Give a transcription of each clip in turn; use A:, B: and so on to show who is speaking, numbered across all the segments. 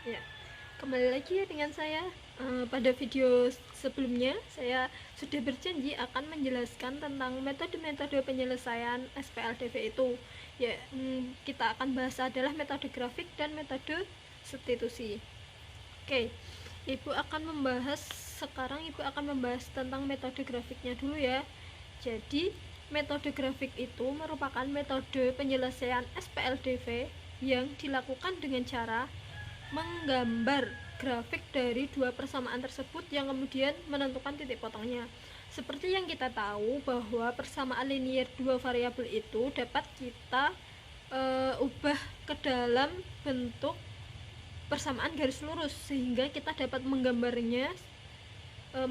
A: Ya, kembali lagi ya dengan saya. Pada video sebelumnya saya sudah berjanji akan menjelaskan tentang metode-metode penyelesaian SPLDV itu. Ya, kita akan bahas adalah metode grafik dan metode substitusi. Oke, Ibu akan membahas tentang metode grafiknya dulu ya. Jadi, metode grafik itu merupakan metode penyelesaian SPLDV yang dilakukan dengan cara menggambar grafik dari dua persamaan tersebut yang kemudian menentukan titik potongnya. Seperti yang kita tahu bahwa persamaan linier dua variabel itu dapat kita ubah ke dalam bentuk persamaan garis lurus sehingga kita dapat menggambarnya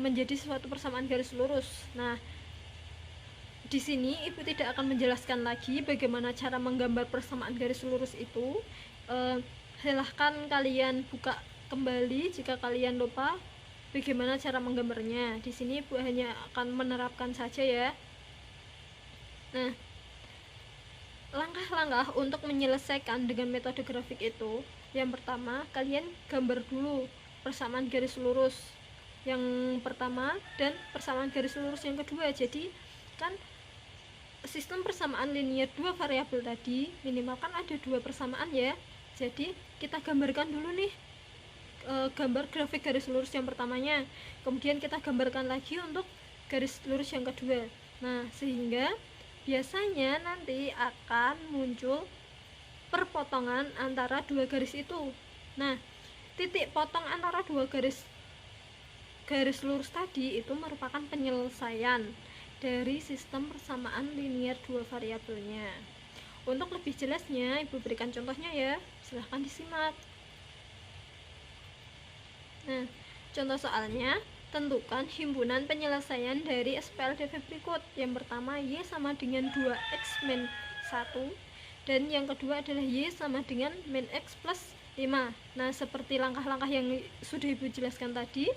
A: menjadi suatu persamaan garis lurus. Nah, di sini Ibu tidak akan menjelaskan lagi bagaimana cara menggambar persamaan garis lurus itu. Silahkan kalian buka kembali jika kalian lupa bagaimana cara menggambarnya. Di sini Ibu hanya akan menerapkan saja ya. Nah, langkah-langkah untuk menyelesaikan dengan metode grafik itu, yang pertama kalian gambar dulu persamaan garis lurus yang pertama dan persamaan garis lurus yang kedua. Jadi kan sistem persamaan linier dua variabel tadi minimal kan ada dua persamaan ya. Jadi kita gambarkan dulu nih gambar grafik garis lurus yang pertamanya, kemudian kita gambarkan lagi untuk garis lurus yang kedua. Nah, sehingga biasanya nanti akan muncul perpotongan antara dua garis itu. Nah, titik potong antara dua garis lurus tadi itu merupakan penyelesaian dari sistem persamaan linier dua variabelnya. Untuk lebih jelasnya, Ibu berikan contohnya ya, silahkan disimak. Nah, contoh soalnya, tentukan himpunan penyelesaian dari SPLDV berikut. Yang pertama, Y sama dengan 2X min 1, dan yang kedua adalah Y sama dengan min X plus 5. Nah, seperti langkah-langkah yang sudah Ibu jelaskan tadi,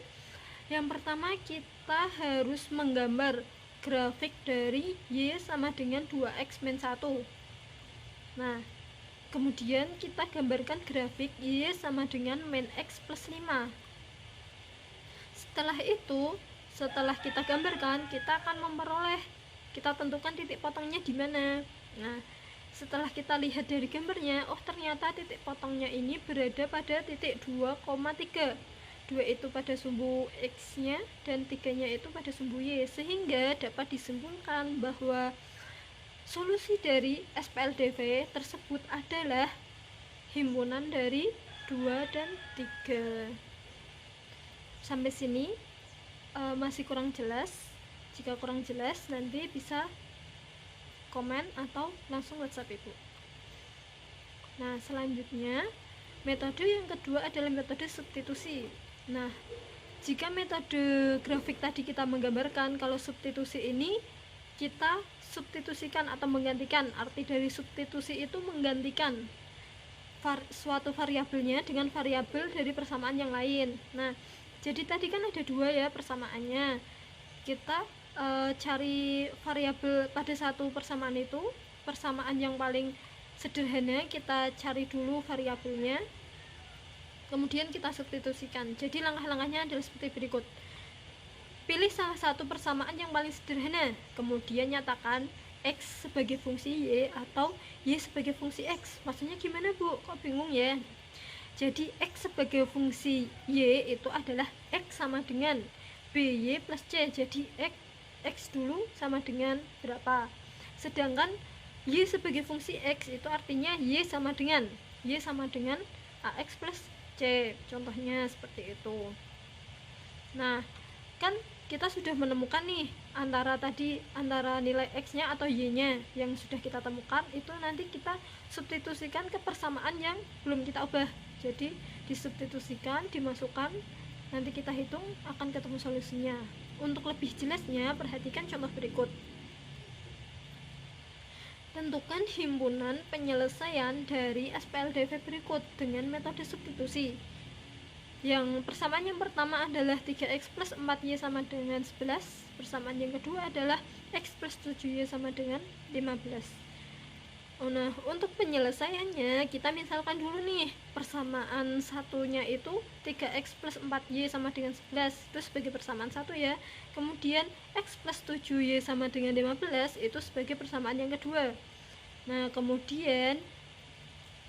A: yang pertama kita harus menggambar grafik dari Y sama dengan 2X min 1. Nah, kemudian kita gambarkan grafik Y sama dengan min X plus 5. Setelah kita gambarkan, kita akan memperoleh, kita tentukan titik potongnya di mana. Nah, setelah kita lihat dari gambarnya, oh ternyata titik potongnya ini berada pada titik 2,3. 2 itu pada sumbu X nya dan 3 nya itu pada sumbu Y, sehingga dapat disimpulkan bahwa solusi dari SPLDV tersebut adalah himpunan dari 2 dan 3. Sampai sini masih kurang jelas? Jika kurang jelas, nanti bisa komen atau langsung WhatsApp Ibu. Nah, selanjutnya metode yang kedua adalah metode substitusi. Nah, jika metode grafik tadi kita menggambarkan, kalau substitusi ini kita substitusikan atau menggantikan. Arti dari substitusi itu menggantikan suatu variabelnya dengan variabel dari persamaan yang lain. Nah, jadi tadi kan ada dua ya persamaannya. Kita cari variabel pada satu persamaan itu, persamaan yang paling sederhana kita cari dulu variabelnya, kemudian kita substitusikan. Jadi langkah-langkahnya adalah seperti berikut. Pilih salah satu persamaan yang paling sederhana, kemudian nyatakan X sebagai fungsi Y atau Y sebagai fungsi X. Maksudnya gimana Bu? Kok bingung ya? Jadi X sebagai fungsi Y itu adalah X sama dengan BY plus C. Jadi X dulu sama dengan berapa? Sedangkan Y sebagai fungsi X itu artinya Y sama dengan AX plus C. Contohnya seperti itu. Nah, kan kita sudah menemukan nih antara nilai X nya atau Y nya yang sudah kita temukan, itu nanti kita substitusikan ke persamaan yang belum kita ubah. Jadi disubstitusikan, dimasukkan, nanti kita hitung, akan ketemu solusinya. Untuk lebih jelasnya, perhatikan contoh berikut. Tentukan himpunan penyelesaian dari SPLDV berikut dengan metode substitusi. Yang persamaan yang pertama adalah 3x plus 4y sama dengan 11. Persamaan yang kedua adalah x plus 7y sama dengan 15. Nah, untuk penyelesaiannya kita misalkan dulu nih persamaan satunya itu 3x plus 4y sama dengan 11, itu sebagai persamaan satu ya. Kemudian x plus 7y sama dengan 15 itu sebagai persamaan yang kedua. Nah, kemudian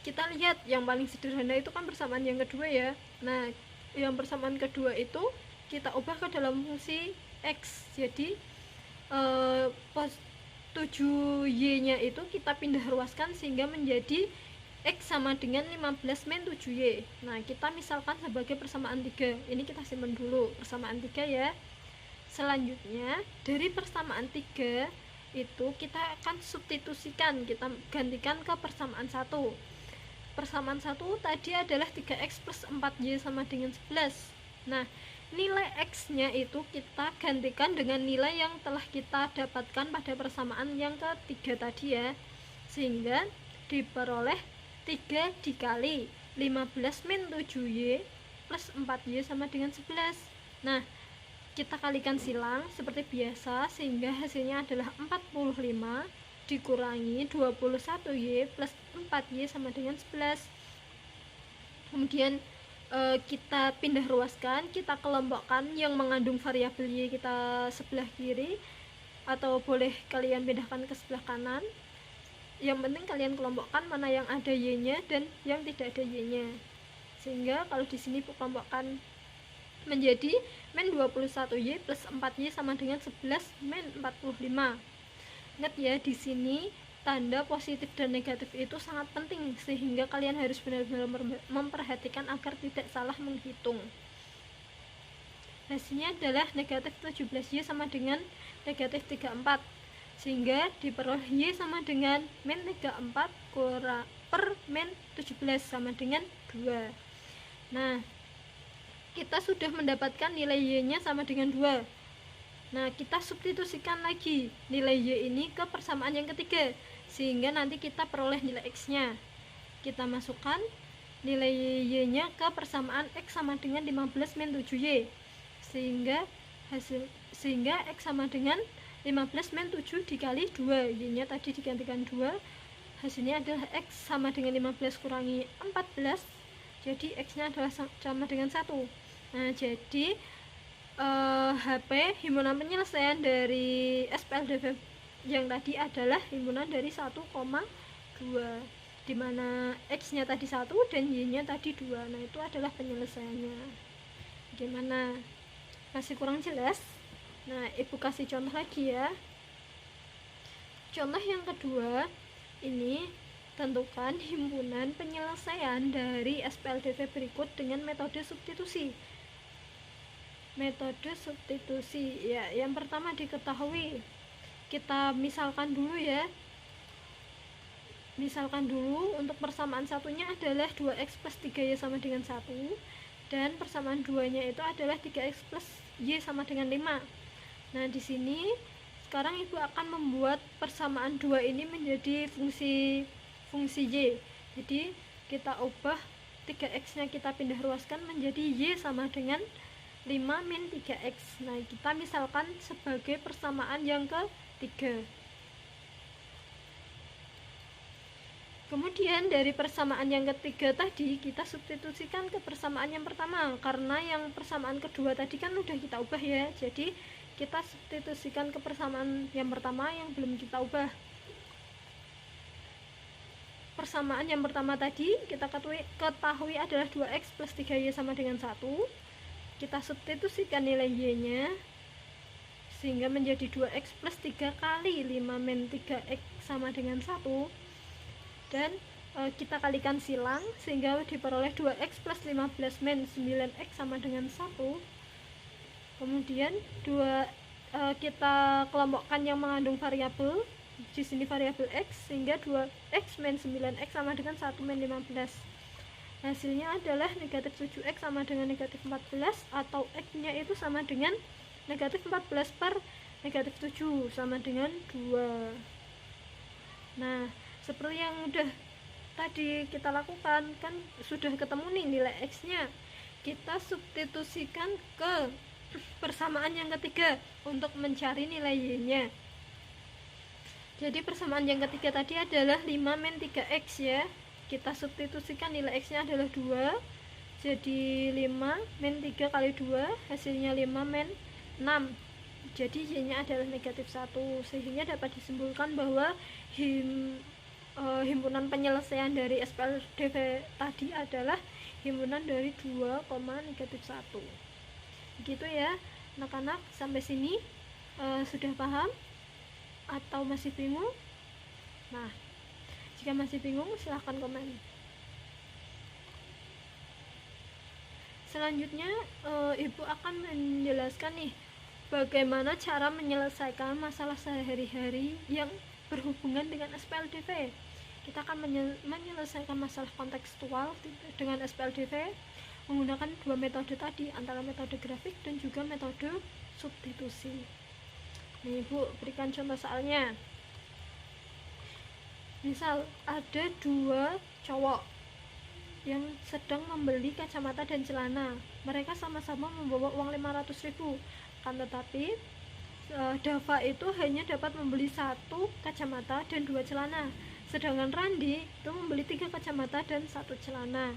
A: kita lihat yang paling sederhana itu kan persamaan yang kedua ya. Nah, yang persamaan kedua itu kita ubah ke dalam fungsi x. Jadi 7y nya itu kita pindah ruaskan sehingga menjadi x sama dengan 15 min 7y. Nah, kita misalkan sebagai persamaan 3. Ini kita simpan dulu persamaan 3 ya. Selanjutnya dari persamaan 3 itu kita akan substitusikan, kita gantikan ke persamaan 1. Persamaan 1 tadi adalah 3x plus 4y sama dengan 11. Nah, nilai x-nya itu kita gantikan dengan nilai yang telah kita dapatkan pada persamaan yang ketiga tadi ya, sehingga diperoleh 3 dikali 15 min 7y plus 4y sama dengan 11. Nah, kita kalikan silang seperti biasa sehingga hasilnya adalah 45 dikurangi 21y plus 4y sama dengan 11. Kemudian kita pindah ruaskan, kita kelompokkan yang mengandung variabel y kita sebelah kiri, atau boleh kalian pindahkan ke sebelah kanan. Yang penting kalian kelompokkan mana yang ada y-nya dan yang tidak ada y-nya. Sehingga kalau di sini kelompokkan menjadi min 21y plus 4y sama dengan 11 min 45. Ingat ya, di sini tanda positif dan negatif itu sangat penting sehingga kalian harus benar-benar memperhatikan agar tidak salah menghitung. Hasilnya adalah negatif 17y sama dengan negatif 34, sehingga diperoleh y sama dengan min 34 per min 17 sama dengan 2. Nah, kita sudah mendapatkan nilai y-nya sama dengan 2. Nah, kita substitusikan lagi nilai y ini ke persamaan yang ketiga sehingga nanti kita peroleh nilai x-nya. Kita masukkan nilai y-nya ke persamaan x sama dengan 15 min 7y. Sehingga x sama dengan 15 min 7 dikali 2. Y-nya tadi digantikan 2. Hasilnya adalah x sama dengan 15 kurangi 14. Jadi x-nya adalah sama dengan 1. Nah, jadi HP himpunan penyelesaian dari SPLDV yang tadi adalah himpunan dari 1,2, dimana x-nya tadi 1 dan y-nya tadi 2. Nah, itu adalah penyelesaiannya. Bagaimana? Masih kurang jelas? Nah, ibu kasih contoh lagi ya. Contoh yang kedua, ini tentukan himpunan penyelesaian dari SPLDV berikut dengan metode substitusi. Metode substitusi ya, yang pertama diketahui, kita misalkan dulu ya. Misalkan dulu untuk persamaan satunya adalah 2x plus 3y sama dengan 1, dan persamaan 2-nya itu adalah 3x plus y sama dengan 5. Nah, di sini sekarang ibu akan membuat persamaan 2 ini menjadi fungsi y. Jadi kita ubah 3x-nya kita pindah ruaskan menjadi y sama dengan 5 min 3x. Nah, kita misalkan sebagai persamaan yang ketiga. Kemudian dari persamaan yang ketiga tadi kita substitusikan ke persamaan yang pertama, karena yang persamaan kedua tadi kan udah kita ubah ya. Jadi kita substitusikan ke persamaan yang pertama yang belum kita ubah. Persamaan yang pertama tadi kita ketahui adalah 2x plus 3y sama dengan 1. Kita substitusikan nilai y-nya sehingga menjadi 2x plus 3 kali 5 min 3x sama dengan 1, dan kita kalikan silang sehingga diperoleh 2x plus 15 min 9x sama dengan 1. Kemudian kita kelompokkan yang mengandung variabel, di sini variabel x, sehingga 2x min 9x sama dengan 1 min 15. Hasilnya adalah negatif 7x sama dengan negatif 14, atau x-nya itu sama dengan negatif 14 per negatif 7 sama dengan 2. Nah, seperti yang udah tadi kita lakukan, kan sudah ketemu nih nilai x-nya. Kita substitusikan ke persamaan yang ketiga untuk mencari nilai y-nya. Jadi persamaan yang ketiga tadi adalah 5 min 3x ya. Kita substitusikan nilai x nya adalah 2, jadi 5 min 3 kali 2 hasilnya 5 min 6, jadi y nya adalah negatif 1, sehingga dapat disimpulkan bahwa himpunan penyelesaian dari SPLDV tadi adalah himpunan dari 2, negatif 1. Begitu ya anak-anak, sampai sini sudah paham atau masih bingung? Nah, jika masih bingung silahkan komen. Selanjutnya ibu akan menjelaskan nih bagaimana cara menyelesaikan masalah sehari-hari yang berhubungan dengan SPLDV. Kita akan menyelesaikan masalah kontekstual dengan SPLDV menggunakan dua metode tadi, antara metode grafik dan juga metode substitusi. Nih ibu berikan contoh soalnya. Misal ada dua cowok yang sedang membeli kacamata dan celana. Mereka sama-sama membawa uang 500.000. Kan tetapi Dava itu hanya dapat membeli 1 kacamata dan 2 celana. Sedangkan Randi itu membeli 3 kacamata dan 1 celana.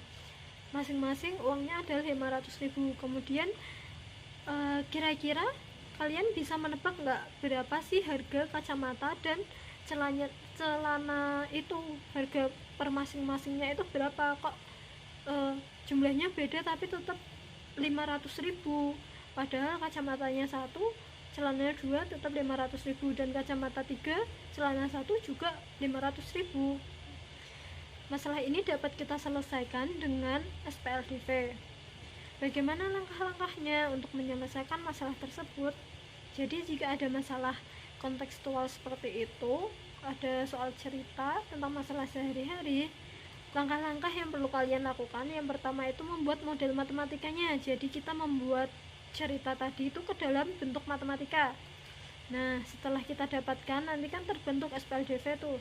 A: Masing-masing uangnya adalah 500.000. Kemudian kira-kira kalian bisa menebak nggak berapa sih harga kacamata dan celana itu? Harga per masing-masingnya itu berapa? Kok jumlahnya beda tapi tetap 500.000, padahal kacamatanya 1, celananya 2 tetap 500.000, dan kacamata 3, celana 1 juga 500.000. Masalah ini dapat kita selesaikan dengan SPLDV. Bagaimana langkah-langkahnya untuk menyelesaikan masalah tersebut? Jadi jika ada masalah kontekstual seperti itu, ada soal cerita tentang masalah sehari-hari, langkah-langkah yang perlu kalian lakukan, yang pertama itu membuat model matematikanya. Jadi kita membuat cerita tadi itu ke dalam bentuk matematika. Nah, setelah kita dapatkan, nanti kan terbentuk SPLDV tuh.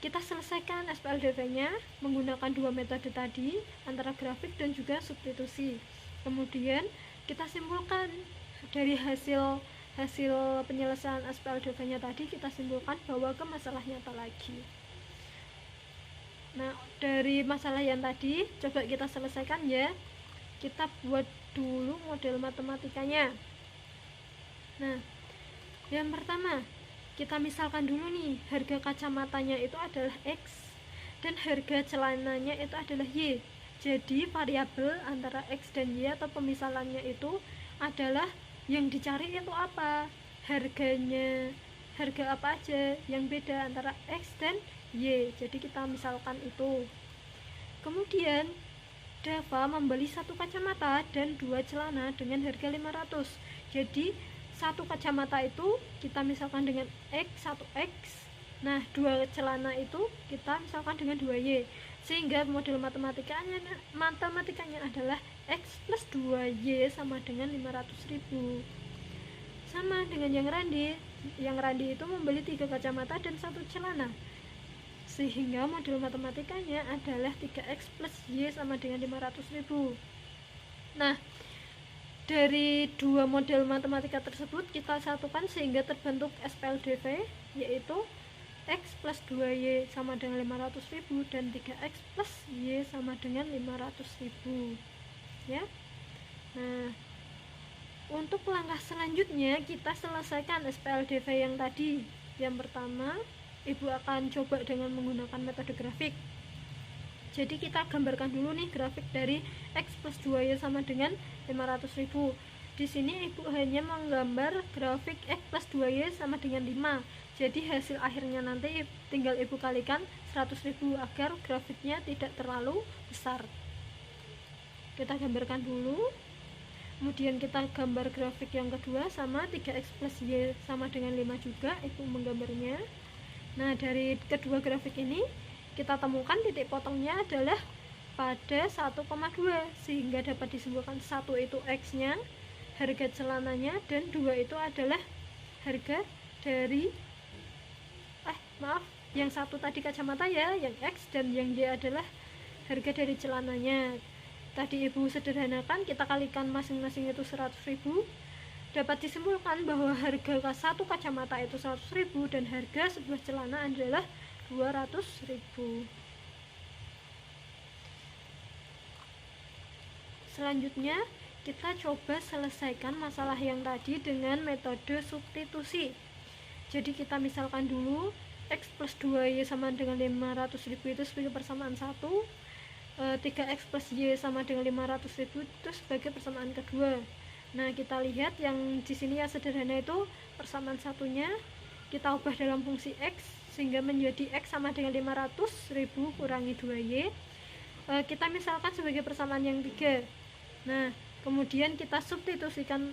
A: Kita selesaikan SPLDV-nya menggunakan dua metode tadi, antara grafik dan juga substitusi. Kemudian kita simpulkan dari hasil penyelesaian SPLDV-nya tadi, kita simpulkan bahwa ke masalah nyata lagi. Nah, dari masalah yang tadi coba kita selesaikan ya. Kita buat dulu model matematikanya. Nah, yang pertama kita misalkan dulu nih, harga kacamatanya itu adalah X dan harga celananya itu adalah Y. Jadi variabel antara X dan Y atau pemisalannya itu adalah yang dicari itu apa? Harganya, harga apa aja yang beda antara X dan Y. Jadi kita misalkan itu. Kemudian Dava membeli 1 kacamata dan 2 celana dengan harga 500. Jadi 1 kacamata itu kita misalkan dengan X, 1X. Nah, 2 celana itu kita misalkan dengan 2Y. Sehingga model matematikanya adalah X plus 2Y sama dengan 500.000. Sama dengan yang Randi. Yang Randi itu membeli 3 kacamata dan 1 celana. Sehingga model matematikanya adalah 3X plus Y sama dengan 500.000. Nah, dari dua model matematika tersebut kita satukan sehingga terbentuk SPLDV, yaitu X plus 2Y sama dengan 500.000 dan 3X plus Y sama dengan 500.000 ya. Nah, untuk langkah selanjutnya kita selesaikan SPLDV yang tadi. Yang pertama, ibu akan coba dengan menggunakan metode grafik. Jadi kita gambarkan dulu nih grafik dari X plus 2Y sama dengan 500.000. Di sini ibu hanya menggambar grafik X plus 2Y sama dengan 5. Jadi hasil akhirnya nanti tinggal ibu kalikan 100.000 agar grafiknya tidak terlalu besar. Kita gambarkan dulu. Kemudian kita gambar grafik yang kedua sama 3X plus Y sama dengan 5 juga, ibu menggambarnya. Nah, dari kedua grafik ini kita temukan titik potongnya adalah pada 1,2, sehingga dapat disimpulkan 1 itu X nya, harga celananya, dan 2 itu adalah harga dari yang 1 tadi kacamata ya, yang X, dan yang Y adalah harga dari celananya. Tadi ibu sederhanakan, kita kalikan masing-masing itu 100.000 dapat disimpulkan bahwa harga satu kacamata itu 100.000 dan harga sebuah celana adalah 200.000. Selanjutnya, kita coba selesaikan masalah yang tadi dengan metode substitusi. Jadi kita misalkan dulu X plus 2Y sama dengan 500.000 itu sebagai persamaan 1, 3X plus Y sama dengan 500.000 itu sebagai persamaan kedua. Nah, kita lihat yang di sini ya sederhana itu persamaan satunya kita ubah dalam fungsi X sehingga menjadi X sama dengan 500.000 kurangi 2Y. Kita misalkan sebagai persamaan yang 3. Nah, kemudian kita substitusikan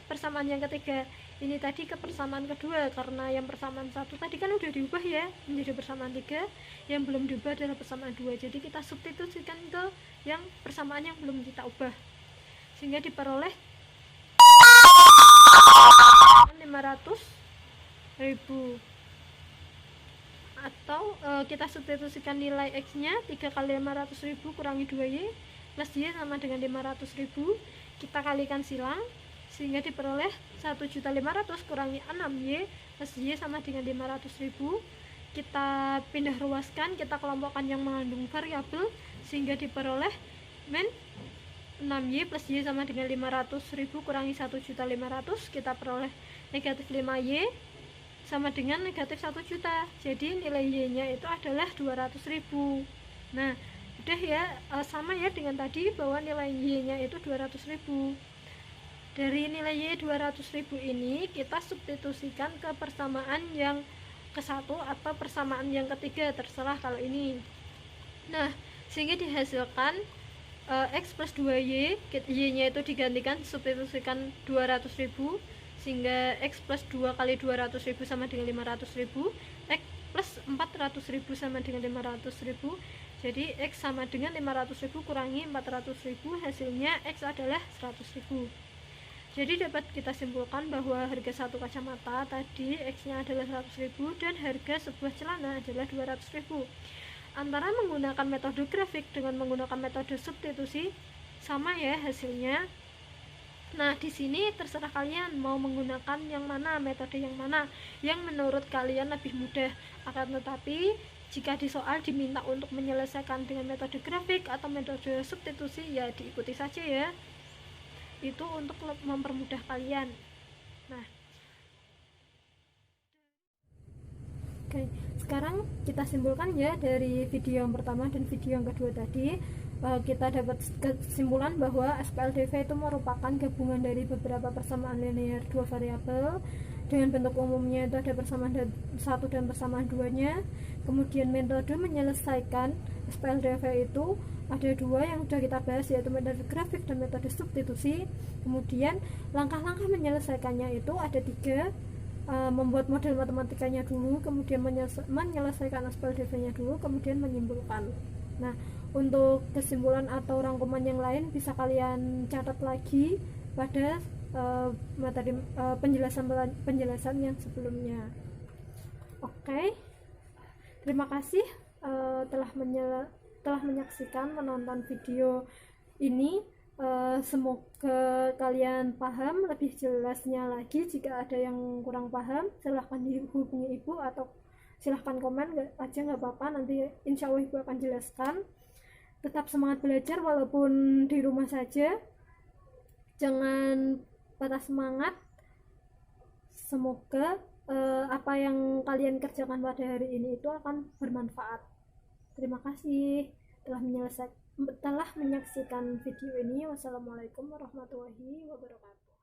A: persamaan yang ketiga ini tadi ke persamaan kedua, karena yang persamaan satu tadi kan udah diubah ya menjadi persamaan 3, yang belum diubah adalah persamaan 2. Jadi kita substitusikan ke yang persamaan yang belum kita ubah sehingga diperoleh 500.000. Atau kita substitusikan nilai X nya 3 kali 500.000 kurangi 2Y plus Y sama dengan 500.000, kita kalikan silang sehingga diperoleh 1.500.000 kurangi 6Y plus Y sama dengan 500.000. Kita pindah ruaskan, kita kelompokkan yang mengandung variabel sehingga diperoleh min 6Y plus Y sama dengan 500.000 kurangi 1.500.000, kita peroleh negatif 5Y sama dengan negatif 1 juta. Jadi nilai Y nya itu adalah 200.000. Nah, udah ya, sama ya dengan tadi bahwa nilai Y nya itu 200.000. Dari nilai Y 200.000 ini kita substitusikan ke persamaan yang ke-1 atau persamaan yang ketiga, terserah kalau ini. Nah, sehingga dihasilkan X plus 2Y, Y nya itu digantikan substitusikan 200.000 sehingga X plus 2 kali 200.000 sama dengan 500.000, X plus 400.000 sama dengan 500.000. Jadi X sama dengan 500.000 kurangi 400.000, hasilnya X adalah 100.000. Jadi dapat kita simpulkan bahwa harga satu kacamata tadi X nya adalah 100.000 dan harga sebuah celana adalah 200.000. Antara menggunakan metode grafik dengan menggunakan metode substitusi sama ya hasilnya. Nah, di sini terserah kalian mau menggunakan yang mana, metode yang mana yang menurut kalian lebih mudah. Akan tetapi jika di soal diminta untuk menyelesaikan dengan metode grafik atau metode substitusi, ya diikuti saja ya. Itu untuk mempermudah kalian. Nah, oke, sekarang kita simpulkan ya dari video yang pertama dan video yang kedua tadi. Kita dapat kesimpulan bahwa SPLDV itu merupakan gabungan dari beberapa persamaan linear dua variabel dengan bentuk umumnya itu ada persamaan 1 dan persamaan 2-nya. Kemudian metode menyelesaikan SPLDV itu ada 2 yang sudah kita bahas, yaitu metode grafik dan metode substitusi. Kemudian langkah-langkah menyelesaikannya itu ada 3, membuat model matematikanya dulu, kemudian menyelesaikan SPLDV-nya dulu, kemudian menyimpulkan. Nah, untuk kesimpulan atau rangkuman yang lain bisa kalian catat lagi pada materi penjelasan yang sebelumnya. Oke, terima kasih telah menyaksikan menonton video ini. Semoga kalian paham. Lebih jelasnya lagi jika ada yang kurang paham silahkan dihubungi ibu atau silahkan komen aja, nggak apa-apa, nanti insya Allah ibu akan jelaskan. Tetap semangat belajar walaupun di rumah saja, jangan patah semangat. Semoga apa yang kalian kerjakan pada hari ini itu akan bermanfaat. Terima kasih telah menyaksikan video ini. Wassalamualaikum warahmatullahi wabarakatuh.